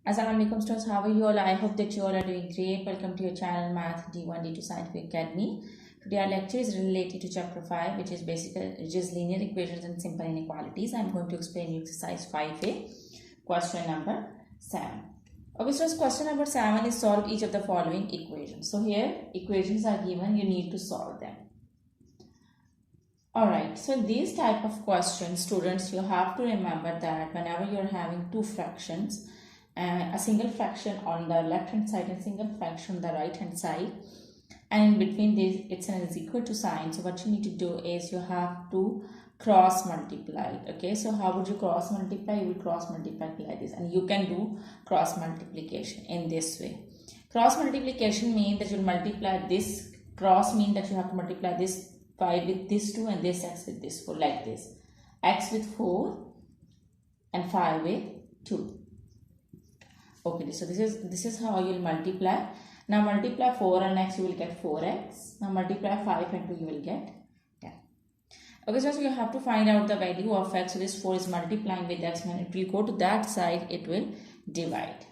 Assalamualaikum students, how are you all? I hope that you all are doing great. Welcome to your channel Math D1 D2 Scientific Academy. Today our lecture is related to chapter 5, which is linear equations and simple inequalities. I am going to explain you exercise 5a, question number 7. Okay, so question number 7 is solve each of the following equations. So here equations are given, you need to solve them. Alright, so these type of questions, students, you have to remember that whenever you are having two fractions, a single fraction on the left hand side and single fraction on the right hand side, and in between this it's an is equal to sign. So what you need to do is you have to cross multiply. Okay, so how would you cross multiply? You will cross multiply like this, and you can do cross multiplication in this way. Cross multiplication means that you will multiply this. Cross means that you have to multiply this 5 with this 2 and this x with this 4, like this. X with 4 and 5 with 2. Okay, so this is how you will multiply. Now multiply 4 and x, you will get 4x. Now multiply 5 and 2, you will get 10. Okay, so you have to find out the value of x. So this 4 is multiplying with x. When it will go to that side, it will divide.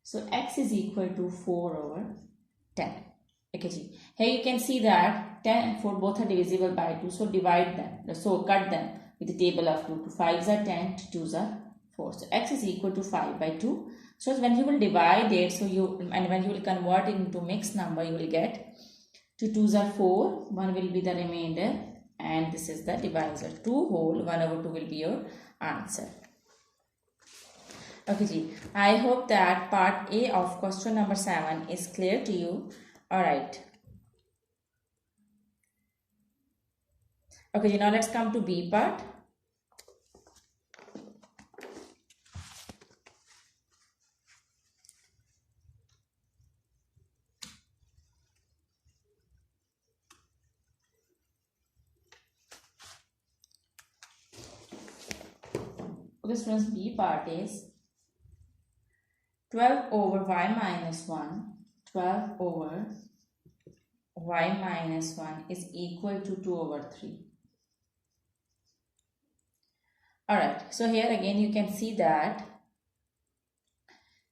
So x is equal to 4 over 10. Okay, here you can see that 10 and 4 both are divisible by 2. So divide them. So cut them with the table of 2. 2 5s are 10, 2 2s are 4. So x is equal to 5 by 2. So when you will divide it, when you will convert it into mixed number, you will get 2 2s are 4, 1 will be the remainder, and this is the divisor. 2 whole 1 over 2 will be your answer. Okay, I hope that part A of question number 7 is clear to you. Alright. Okay, now let's come to B part. Okay, students, B part is 12 over y minus 1. 12 over y minus 1 is equal to 2 over 3. Alright, so here again you can see that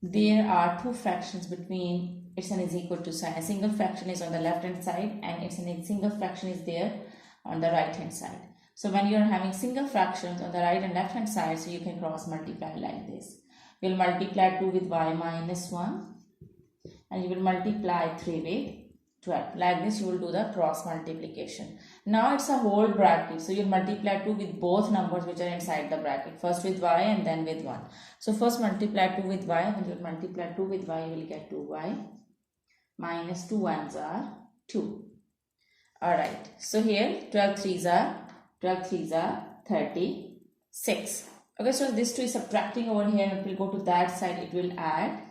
there are two fractions between it's an is equal to sign. A single fraction is on the left hand side and it's a single fraction is there on the right hand side. So when you are having single fractions on the right and left hand side, so you can cross multiply like this. You will multiply 2 with y minus 1 and you will multiply 3 with 12. Like this you will do the cross multiplication. Now it's a whole bracket. So you multiply 2 with both numbers which are inside the bracket. First with y and then with 1. So first multiply 2 with y. When you multiply 2 with y, you will get 2y minus 2 1s are 2. Alright. So here 12 3s are 36. Okay, so this 2 is subtracting over here. It will go to that side. It will add.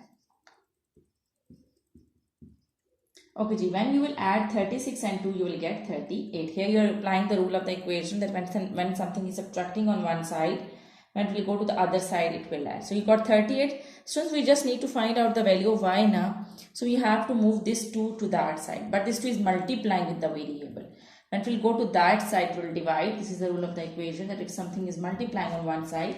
Okay, when you will add 36 and 2, you will get 38. Here you are applying the rule of the equation that when something is subtracting on one side, when it will go to the other side, it will add. So you got 38. So we just need to find out the value of y now. So we have to move this 2 to that side. But this 2 is multiplying with the variable. When it will go to that side, it will divide. This is the rule of the equation that if something is multiplying on one side,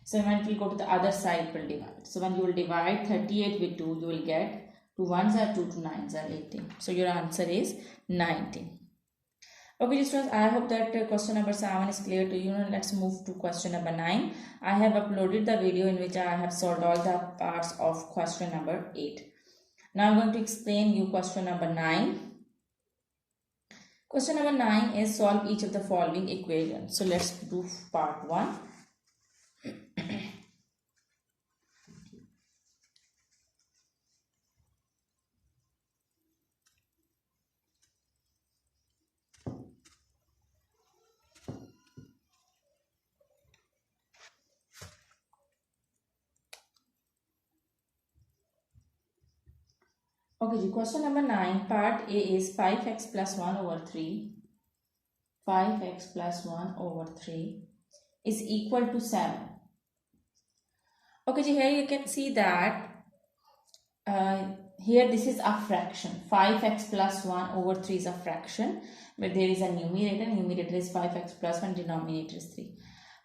so when it will go to the other side, it will divide. So when you will divide 38 with 2, you will get 2 1s are 2, 2 9s are 18. So your answer is 19. Okay, students, I hope that question number 7 is clear to you. Now let's move to question number 9. I have uploaded the video in which I have solved all the parts of question number 8. Now I'm going to explain you question number 9. Question number 9 is solve each of the following equations. So let's do part 1. Okay, question number 9, part A is 5x plus 1 over 3. 5x plus 1 over 3 is equal to 7. Okay, here you can see that here this is a fraction. 5x plus 1 over 3 is a fraction, but there is a numerator. Numerator is 5x plus 1, denominator is 3.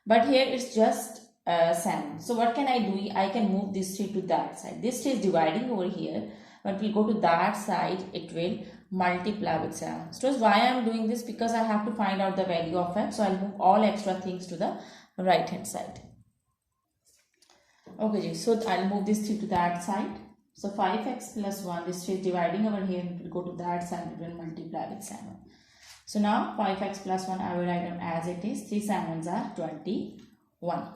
But here it's just 7. So what can I do? I can move this 3 to that side. This 3 is dividing over here. When it will go to that side, it will multiply with 7. So why I am doing this? Because I have to find out the value of x. So I'll move all extra things to the right hand side. Okay, so I'll move this 3 to that side. So 5x plus 1, this 3 is dividing over here. It will go to that side. It will multiply with 7. So now 5x plus 1 I will write down as it is. 3 7s are 21.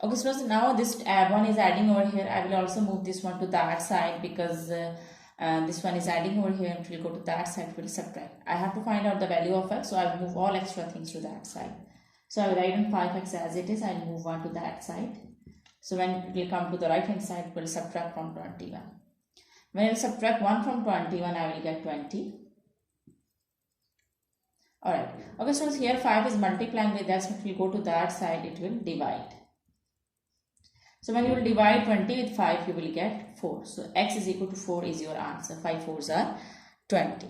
Okay, so now this 1 is adding over here. I will also move this one to that side because this one is adding over here. It will go to that side. It will subtract. I have to find out the value of x. So I will move all extra things to that side. So I will write down 5x as it is. I will move 1 to that side. So when it will come to the right hand side, it will subtract from 21. When I will subtract 1 from 21, I will get 20. Alright. Okay, so here 5 is multiplying with x. If we go to that side, it will divide. So when you will divide 20 with 5, you will get 4. So x is equal to 4 is your answer. 5 4s are 20.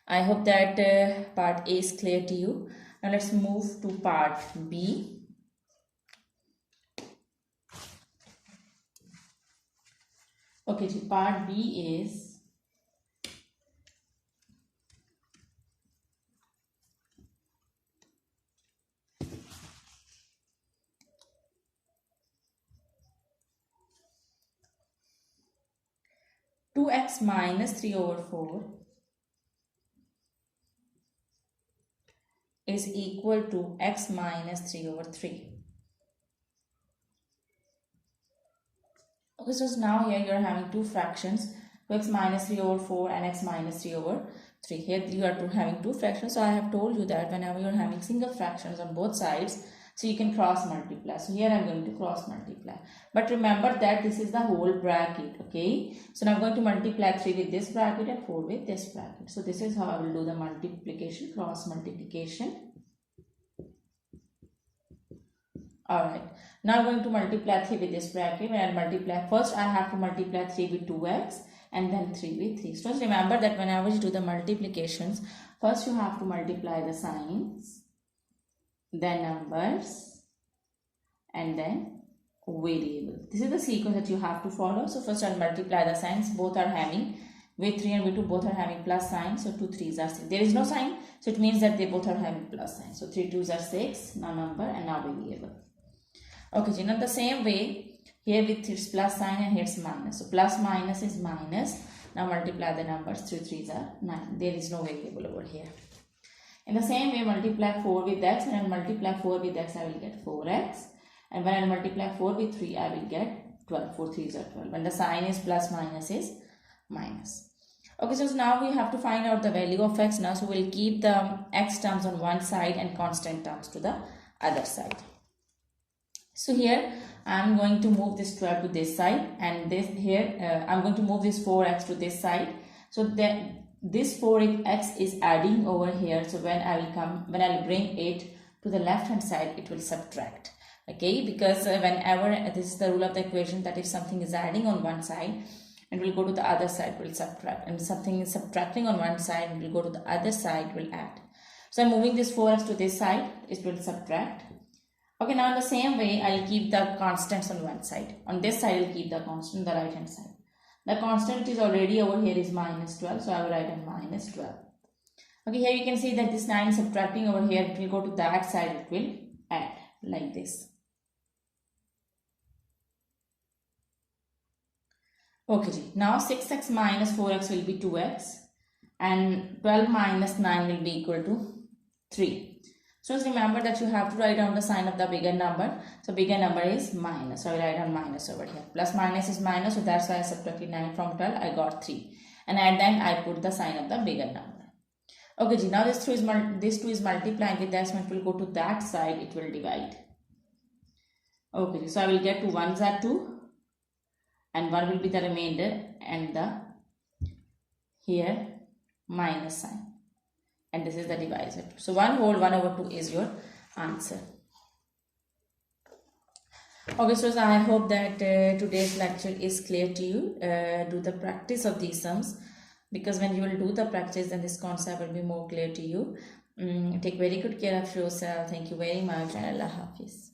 I hope that part A is clear to you. Now let's move to part B. Okay, so part B is 2x minus 3 over 4 is equal to x minus 3 over 3. Okay, so now here you are having two fractions, 2x minus 3 over 4 and x minus 3 over 3. Here you are having two fractions. So I have told you that whenever you are having single fractions on both sides, so you can cross multiply. So here I am going to cross multiply. But remember that this is the whole bracket, okay? So now I am going to multiply 3 with this bracket and 4 with this bracket. So this is how I will do the multiplication, cross multiplication. Alright, now I'm going to multiply 3 with this bracket. When I multiply, first I have to multiply 3 with 2x and then 3 with 3. So remember that whenever you do the multiplications, first you have to multiply the signs, then numbers, and then variable. This is the sequence that you have to follow. So first I'll multiply the signs. Both are having, V3 and V2 both are having plus sign. So 2 3s are 6. There is no sign, so it means that they both are having plus sign. So 3 2s are 6, now number and now variable. Okay, so now the same way, here with its plus sign and here it's minus. So plus minus is minus. Now multiply the numbers. 3 3s are 9. There is no variable over here. In the same way, multiply 4 with x. When I multiply 4 with x, I will get 4x. And when I multiply 4 with 3, I will get 12. 4 3s are 12. When the sign is plus, minus is minus. Okay, so now we have to find out the value of x now. So we'll keep the x terms on one side and constant terms to the other side. So here I am going to move this 12 to this side, and this here I am going to move this 4x to this side. So then this 4x is adding over here. So when I will bring it to the left hand side, it will subtract. Okay, because whenever this is the rule of the equation, that if something is adding on one side, it will go to the other side, will subtract, and something is subtracting on one side, it will go to the other side, will add. So I'm moving this 4x to this side, it will subtract. Okay, now in the same way, I'll keep the constants on one side. On this side, I'll keep the constant on the right hand side. The constant is already over here is minus 12, so I will write in minus 12. Okay, here you can see that this 9 subtracting over here, it will go to that side, it will add like this. Okay, now 6x minus 4x will be 2x and 12 minus 9 will be equal to 3. So just remember that you have to write down the sign of the bigger number. So bigger number is minus. So I will write down minus over here. Plus minus is minus. So that's why I subtracted 9 from 12. I got 3. And at the end I put the sign of the bigger number. Okay, now this 2 is multiplying with that. So it will go to that side. It will divide. Okay, so I will get 2 1s are 2. And 1 will be the remainder. And the here minus sign. And this is the divisor. So 1 whole 1 over 2 is your answer. Okay, so I hope that today's lecture is clear to you. Do the practice of these sums, because when you will do the practice, then this concept will be more clear to you. Take very good care of yourself. Thank you very much, and Allah Hafiz.